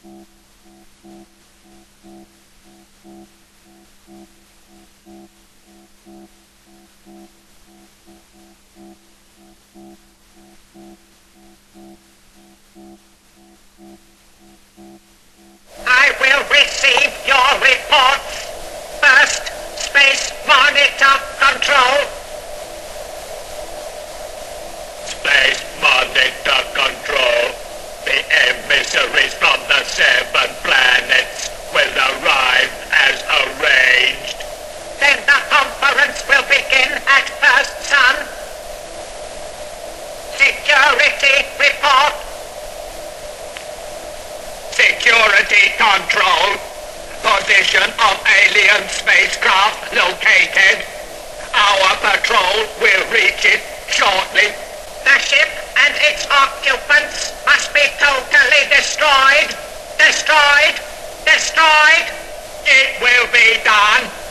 I will receive your reports. First, Space Monitor Control. Space Monitor Control. The emissaries from the 7 planets will arrive as arranged. Then the conference will begin at First Sun. Security report. Security control. Position of alien spacecraft located. Our patrol will reach it shortly. The ship and its occupants must be totally destroyed. Destroyed. Destroyed. It will be done.